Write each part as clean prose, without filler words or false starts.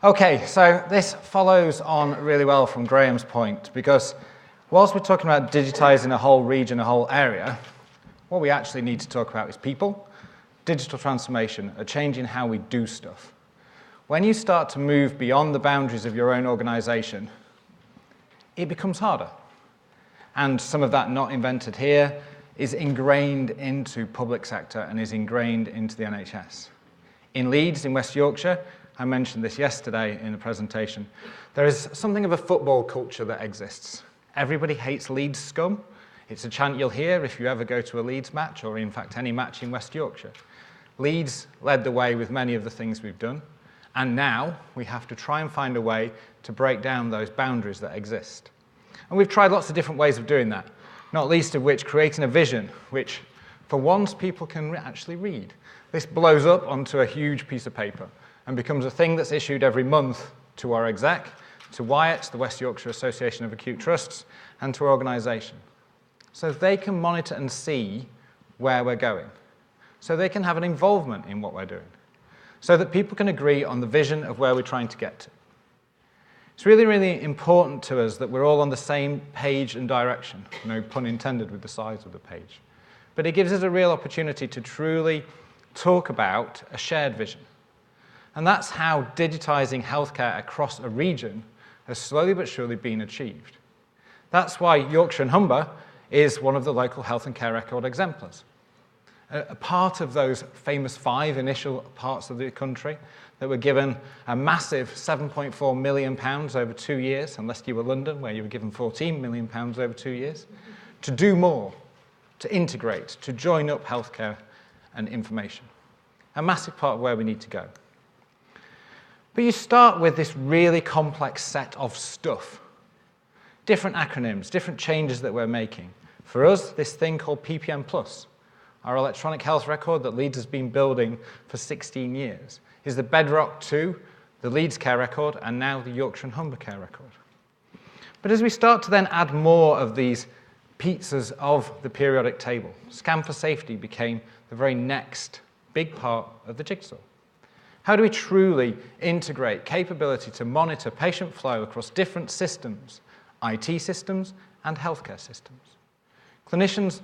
Okay, so this follows on really well from Graham's point, because whilst we're talking about digitising a whole region, a whole area, what we actually need to talk about is people, digital transformation, a change in how we do stuff. When you start to move beyond the boundaries of your own organisation, it becomes harder. And some of that not invented here is ingrained into public sector and is ingrained into the NHS. In Leeds, in West Yorkshire, I mentioned this yesterday in a presentation, there is something of a football culture that exists. Everybody hates Leeds scum. It's a chant you'll hear if you ever go to a Leeds match, or in fact any match in West Yorkshire. Leeds led the way with many of the things we've done, and now we have to try and find a way to break down those boundaries that exist. And we've tried lots of different ways of doing that, not least of which creating a vision, which for once people can actually read. This blows up onto a huge piece of paper and becomes a thing that's issued every month to our exec, to Wyatt, the West Yorkshire Association of Acute Trusts, and to our organisation. So they can monitor and see where we're going. So they can have an involvement in what we're doing. So that people can agree on the vision of where we're trying to get to. It's really, really important to us that we're all on the same page and direction. No pun intended with the size of the page. But it gives us a real opportunity to truly talk about a shared vision. And that's how digitising healthcare across a region has slowly but surely been achieved. That's why Yorkshire and Humber is one of the local health and care record exemplars. A part of those famous 5 initial parts of the country that were given a massive £7.4 million over 2 years, unless you were London, where you were given £14 million over 2 years, to do more, to integrate, to join up healthcare and information. A massive part of where we need to go. But you start with this really complex set of stuff. Different acronyms, different changes that we're making. For us, this thing called PPM+, our electronic health record that Leeds has been building for 16 years, is the bedrock to the Leeds care record and now the Yorkshire and Humber care record. But as we start to then add more of these pizzas of the periodic table, Scan for Safety became the very next big part of the jigsaw. How do we truly integrate capability to monitor patient flow across different systems, IT systems and healthcare systems? Clinicians,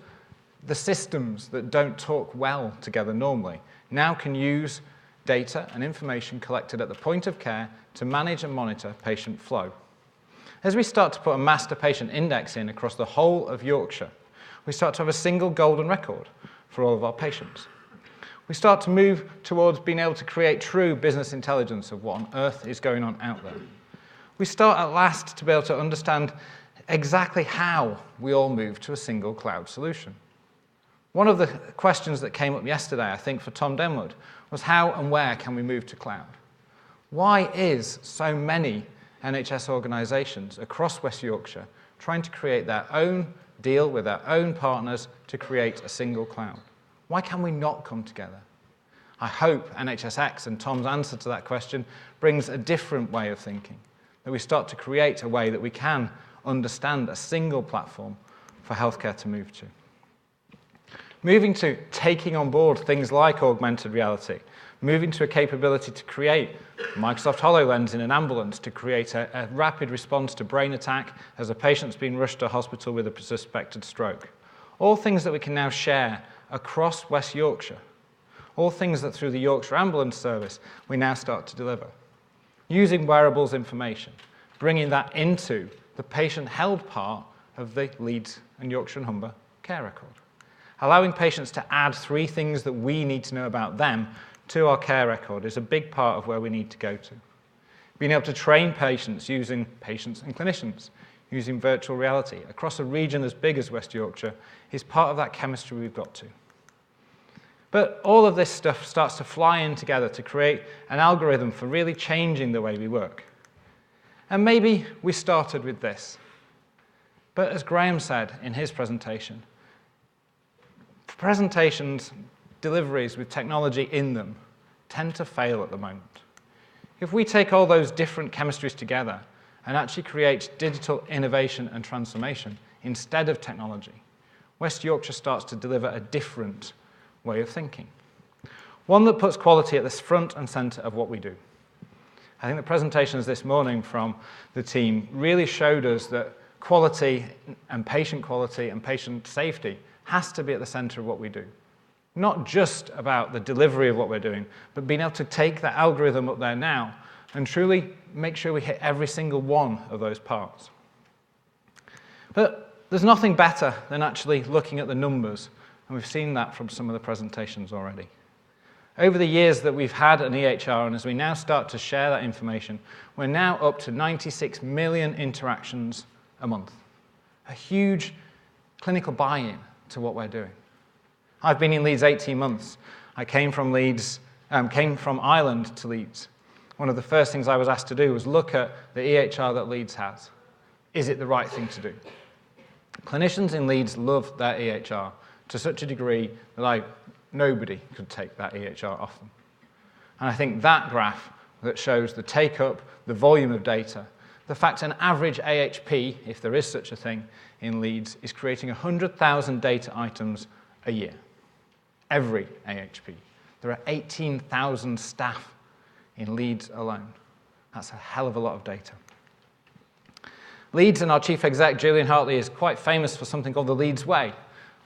the systems that don't talk well together normally, now can use data and information collected at the point of care to manage and monitor patient flow. As we start to put a master patient index in across the whole of Yorkshire, we start to have a single golden record for all of our patients. We start to move towards being able to create true business intelligence of what on earth is going on out there. We start at last to be able to understand exactly how we all move to a single cloud solution. One of the questions that came up yesterday, I think, for Tom Denwood, was how and where can we move to cloud? Why is so many NHS organisations across West Yorkshire trying to create their own deal with their own partners to create a single cloud? Why can we not come together? I hope NHSX and Tom's answer to that question brings a different way of thinking, that we start to create a way that we can understand a single platform for healthcare to move to. Moving to taking on board things like augmented reality, moving to a capability to create Microsoft HoloLens in an ambulance to create a rapid response to brain attack as a patient's been rushed to hospital with a suspected stroke. All things that we can now share across West Yorkshire. All things that through the Yorkshire Ambulance Service we now start to deliver. Using wearables information, bringing that into the patient-held part of the Leeds and Yorkshire and Humber care record. Allowing patients to add 3 things that we need to know about them to our care record is a big part of where we need to go to. Being able to train patients using patients and clinicians, using virtual reality across a region as big as West Yorkshire is part of that chemistry we've got to. But all of this stuff starts to fly in together to create an algorithm for really changing the way we work. And maybe we started with this. But as Graham said in his presentation, presentations, deliveries with technology in them tend to fail at the moment. If we take all those different chemistries together and actually create digital innovation and transformation instead of technology, West Yorkshire starts to deliver a different way of thinking. One that puts quality at the front and centre of what we do. I think the presentations this morning from the team really showed us that quality and patient safety has to be at the center of what we do. Not just about the delivery of what we're doing, but being able to take that algorithm up there now and truly make sure we hit every single one of those parts. But there's nothing better than actually looking at the numbers, and we've seen that from some of the presentations already. Over the years that we've had an EHR, and as we now start to share that information, we're now up to 96 million interactions a month. A huge clinical buy-in to what we're doing. I've been in Leeds 18 months. I came from Ireland to Leeds. One of the first things I was asked to do was look at the EHR that Leeds has. Is it the right thing to do? Clinicians in Leeds love their EHR to such a degree that nobody could take that EHR off them. And I think that graph that shows the take-up, the volume of data, the fact an average AHP, if there is such a thing in Leeds, is creating 100,000 data items a year. Every AHP. There are 18,000 staff in Leeds alone. That's a hell of a lot of data. Leeds and our chief exec, Julian Hartley, is quite famous for something called the Leeds Way,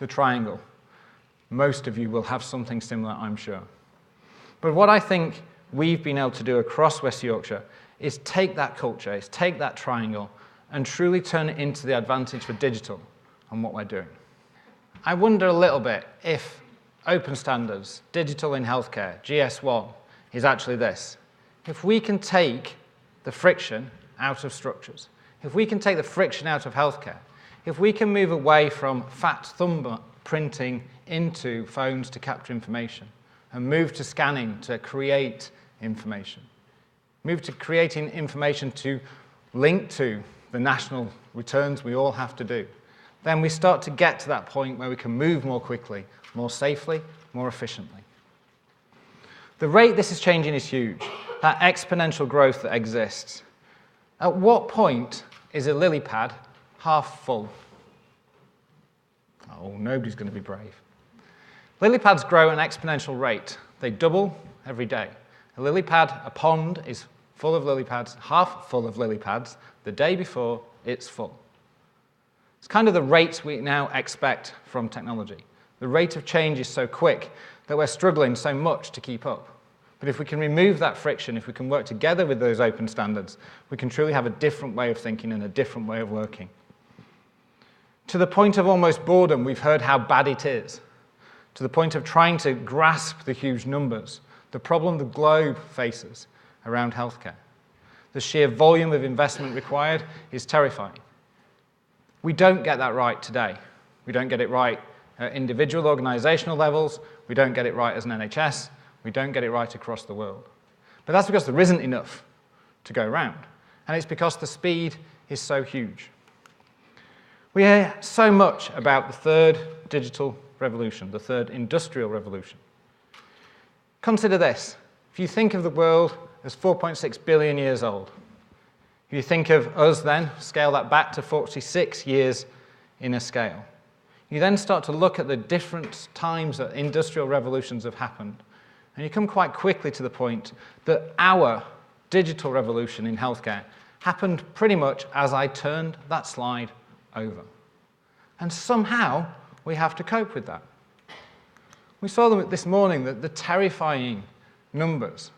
the triangle. Most of you will have something similar, I'm sure. But what I think we've been able to do across West Yorkshire is take that culture, is take that triangle, and truly turn it into the advantage for digital and what we're doing. I wonder a little bit if open standards, digital in healthcare, GS1, is actually this. If we can take the friction out of structures, if we can take the friction out of healthcare, if we can move away from fat thumb printing into phones to capture information, and move to scanning to create information, move to creating information to link to the national returns we all have to do, then we start to get to that point where we can move more quickly, more safely, more efficiently. The rate this is changing is huge, that exponential growth that exists. At what point is a lily pad half full? Oh, nobody's going to be brave. Lily pads grow at an exponential rate. They double every day. A lily pad, a pond, is full of lily pads, half full of lily pads, the day before it's full. It's kind of the rate we now expect from technology. The rate of change is so quick that we're struggling so much to keep up. But if we can remove that friction, if we can work together with those open standards, we can truly have a different way of thinking and a different way of working. To the point of almost boredom, we've heard how bad it is. To the point of trying to grasp the huge numbers, the problem the globe faces around healthcare. The sheer volume of investment required is terrifying. We don't get that right today. We don't get it right at individual organizational levels. We don't get it right as an NHS. We don't get it right across the world. But that's because there isn't enough to go around. And it's because the speed is so huge. We hear so much about the third digital revolution, the third industrial revolution. Consider this. If you think of the world as 4.6 billion years old, if you think of us then, scale that back to 46 years in a scale, you then start to look at the different times that industrial revolutions have happened, and you come quite quickly to the point that our digital revolution in healthcare happened pretty much as I turned that slide over. And somehow we have to cope with that. We saw them this morning, the terrifying numbers.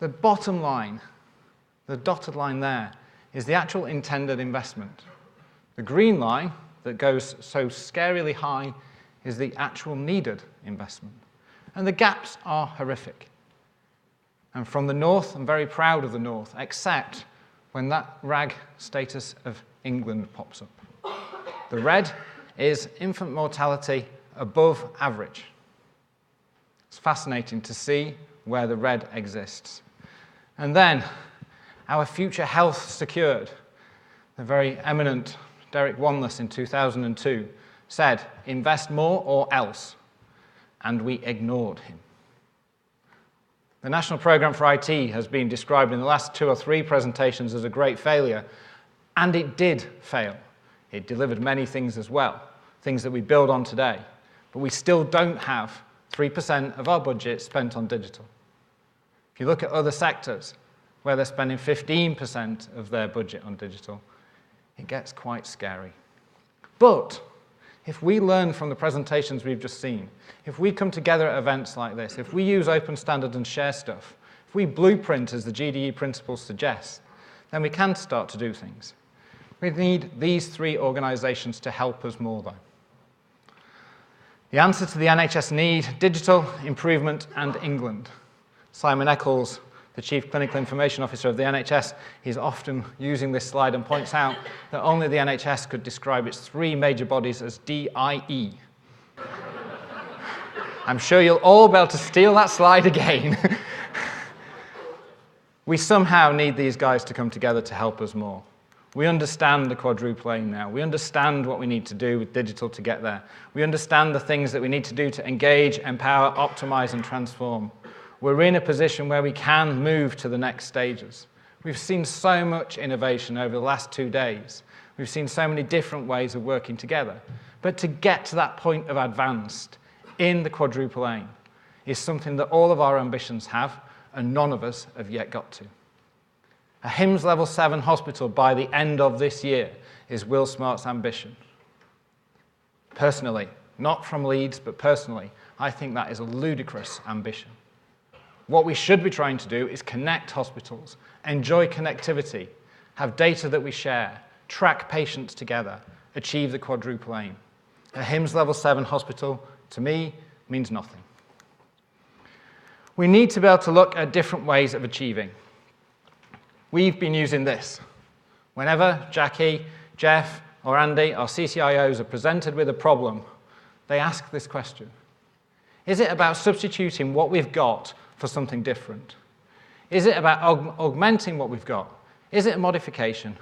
The bottom line, the dotted line there, is the actual intended investment. The green line that goes so scarily high is the actual needed investment. And the gaps are horrific. And from the north, I'm very proud of the north, except when that RAG status of England pops up. The red is infant mortality above average. It's fascinating to see where the red exists. And then, our future health secured. The very eminent Derek Wanless in 2002 said, invest more or else. And we ignored him. The National Programme for IT has been described in the last 2 or 3 presentations as a great failure, and it did fail. It delivered many things as well, things that we build on today, but we still don't have 3% of our budget spent on digital. If you look at other sectors, where they're spending 15% of their budget on digital, it gets quite scary. But if we learn from the presentations we've just seen, if we come together at events like this, if we use open standards and share stuff, if we blueprint as the GDE principles suggest, then we can start to do things. We need these three organisations to help us more, though. The answer to the NHS need: digital, improvement, and England. Simon Eccles, the Chief Clinical Information Officer of the NHS, is often using this slide and points out that only the NHS could describe its three major bodies as DIE. I'm sure you'll all be able to steal that slide again. We somehow need these guys to come together to help us more. We understand the quadruple aim now. We understand what we need to do with digital to get there. We understand the things that we need to do to engage, empower, optimize, and transform. We're in a position where we can move to the next stages. We've seen so much innovation over the last 2 days. We've seen so many different ways of working together. But to get to that point of advanced in the quadruple aim is something that all of our ambitions have, and none of us have yet got to. A HIMSS Level 7 hospital by the end of this year is Will Smart's ambition. Personally, not from Leeds, but personally, I think that is a ludicrous ambition. What we should be trying to do is connect hospitals, enjoy connectivity, have data that we share, track patients together, achieve the quadruple aim. A HIMSS Level 7 hospital, to me, means nothing. We need to be able to look at different ways of achieving. We've been using this. Whenever Jackie, Jeff, or Andy, our CCIOs, are presented with a problem, they ask this question. Is it about substituting what we've got for something different? Is it about augmenting what we've got? Is it a modification?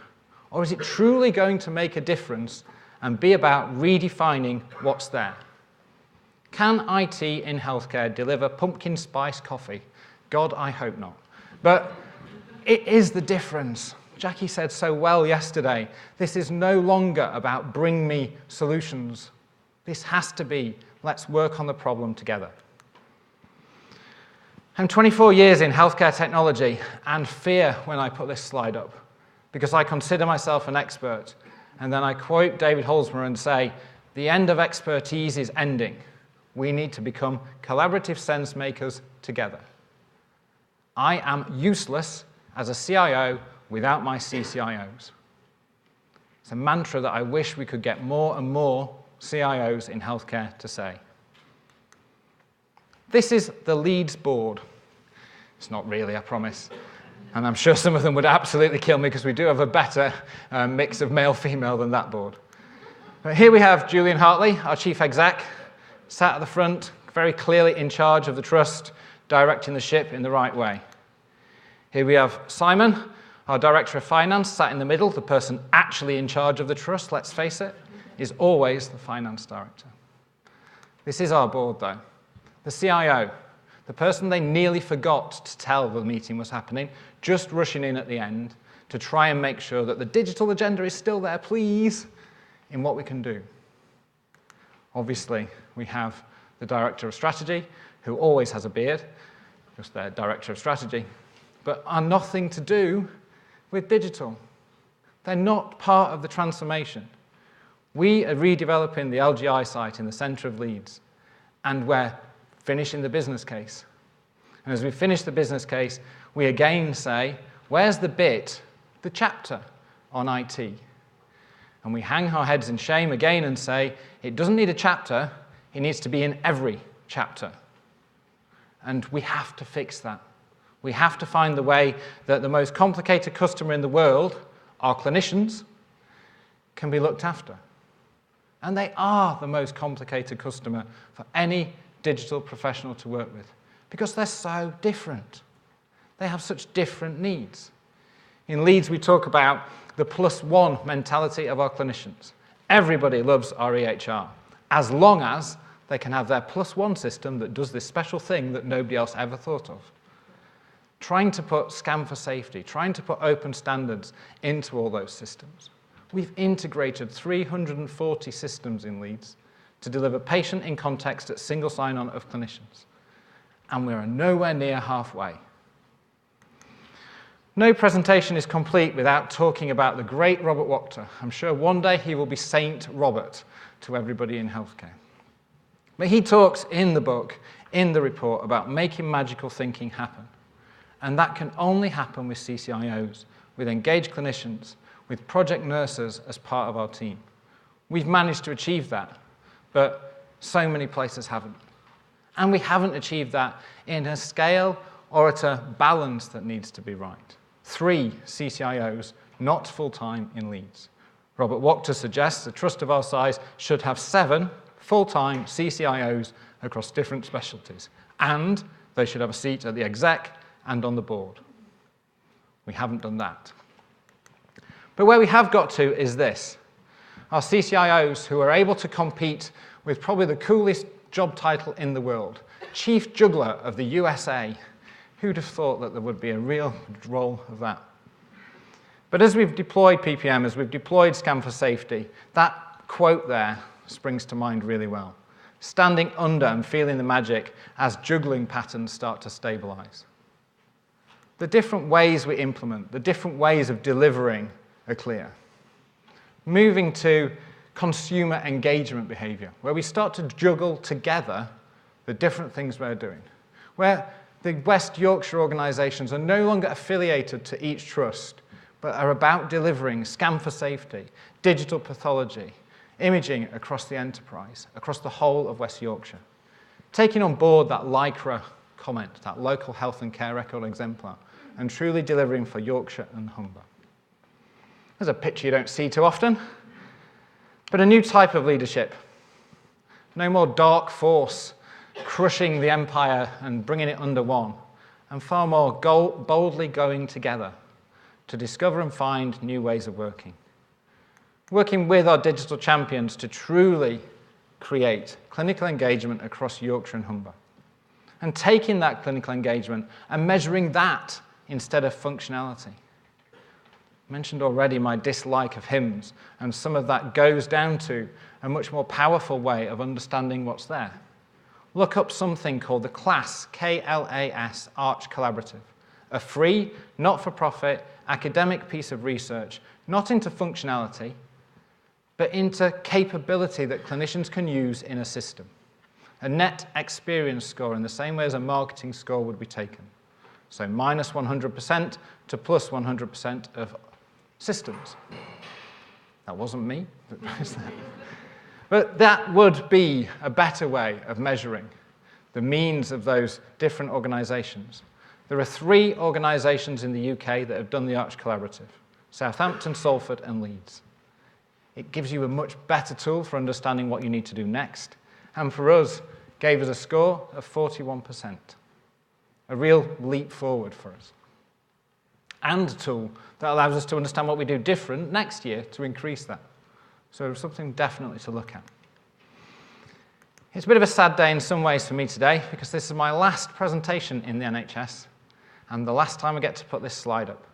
Or is it truly going to make a difference and be about redefining what's there? Can IT in healthcare deliver pumpkin spice coffee? God, I hope not. But it is the difference. Jackie said so well yesterday, this is no longer about bring me solutions. This has to be, let's work on the problem together. I'm 24 years in healthcare technology and fear when I put this slide up because I consider myself an expert. And then I quote David Holzmer and say, the end of expertise is ending. We need to become collaborative sense makers together. I am useless as a CIO without my CCIOs. It's a mantra that I wish we could get more and more CIOs in healthcare to say. This is the Leeds board. It's not really, I promise. And I'm sure some of them would absolutely kill me because we do have a better mix of male-female than that board. But here we have Julian Hartley, our chief exec, sat at the front, very clearly in charge of the trust, directing the ship in the right way. Here we have Simon, our director of finance, sat in the middle. The person actually in charge of the trust, let's face it, is always the finance director. This is our board, though. The CIO, the person they nearly forgot to tell the meeting was happening, just rushing in at the end to try and make sure that the digital agenda is still there, please, in what we can do. Obviously, we have the director of strategy, who always has a beard, just their director of strategy, but are nothing to do with digital. They're not part of the transformation. We are redeveloping the LGI site in the centre of Leeds, and we're finishing the business case. And as we finish the business case, we again say, where's the bit, the chapter on IT? And we hang our heads in shame again and say, it doesn't need a chapter, it needs to be in every chapter. And we have to fix that. We have to find the way that the most complicated customer in the world, our clinicians, can be looked after. And they are the most complicated customer for any digital professional to work with because they're so different. They have such different needs. In Leeds, we talk about the +1 mentality of our clinicians. Everybody loves our EHR, as long as they can have their +1 system that does this special thing that nobody else ever thought of. Trying to put scan for safety, trying to put open standards into all those systems. We've integrated 340 systems in Leeds to deliver patient in context at single sign-on of clinicians. And we're nowhere near halfway. No presentation is complete without talking about the great Robert Wachter. I'm sure one day he will be Saint Robert to everybody in healthcare. But he talks in the book, in the report, about making magical thinking happen. And that can only happen with CCIOs, with engaged clinicians, with project nurses as part of our team. We've managed to achieve that, but so many places haven't. And we haven't achieved that in a scale or at a balance that needs to be right. 3 CCIOs, not full-time in Leeds. Robert Wachter suggests a trust of our size should have 7 full-time CCIOs across different specialties, and they should have a seat at the exec and on the board. We haven't done that. But where we have got to is this. Our CCIOs who are able to compete with probably the coolest job title in the world, Chief Juggler of the USA. Who'd have thought that there would be a real role of that? But as we've deployed PPM, as we've deployed Scan for Safety, that quote there springs to mind really well. Standing under and feeling the magic as juggling patterns start to stabilize. The different ways we implement, the different ways of delivering are clear. Moving to consumer engagement behavior, where we start to juggle together the different things we're doing. Where the West Yorkshire organisations are no longer affiliated to each trust, but are about delivering Scan for Safety, digital pathology, imaging across the enterprise, across the whole of West Yorkshire. Taking on board that LICRA comment, that local health and care record exemplar, and truly delivering for Yorkshire and Humber. There's a picture you don't see too often, but a new type of leadership. No more dark force crushing the empire and bringing it under one, and far more boldly going together to discover and find new ways of working. Working with our digital champions to truly create clinical engagement across Yorkshire and Humber. And taking that clinical engagement and measuring that instead of functionality. I mentioned already my dislike of HIMSS, and some of that goes down to a much more powerful way of understanding what's there. Look up something called the CLAS, K-L-A-S, Arch Collaborative, a free, not-for-profit, academic piece of research, not into functionality, but into capability that clinicians can use in a system. A net experience score in the same way as a marketing score would be taken. So minus 100% to plus 100% of systems. That wasn't me, but that would be a better way of measuring the means of those different organisations. There are 3 organisations in the UK that have done the Arch Collaborative: Southampton, Salford and Leeds. It gives you a much better tool for understanding what you need to do next, and for us, gave us a score of 41%. A real leap forward for us. And a tool that allows us to understand what we do different next year to increase that. So something definitely to look at. It's a bit of a sad day in some ways for me today, because this is my last presentation in the NHS, and the last time I get to put this slide up.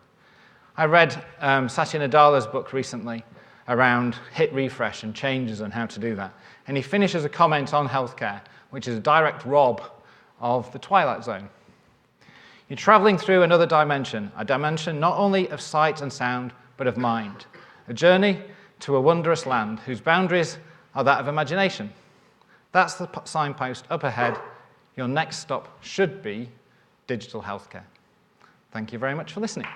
I read Satya Nadala's book recently around hit refresh and changes and how to do that. And he finishes a comment on healthcare, which is a direct rob of the Twilight Zone. You're traveling through another dimension, a dimension not only of sight and sound, but of mind. A journey to a wondrous land whose boundaries are that of imagination. That's the signpost up ahead. Your next stop should be digital healthcare. Thank you very much for listening.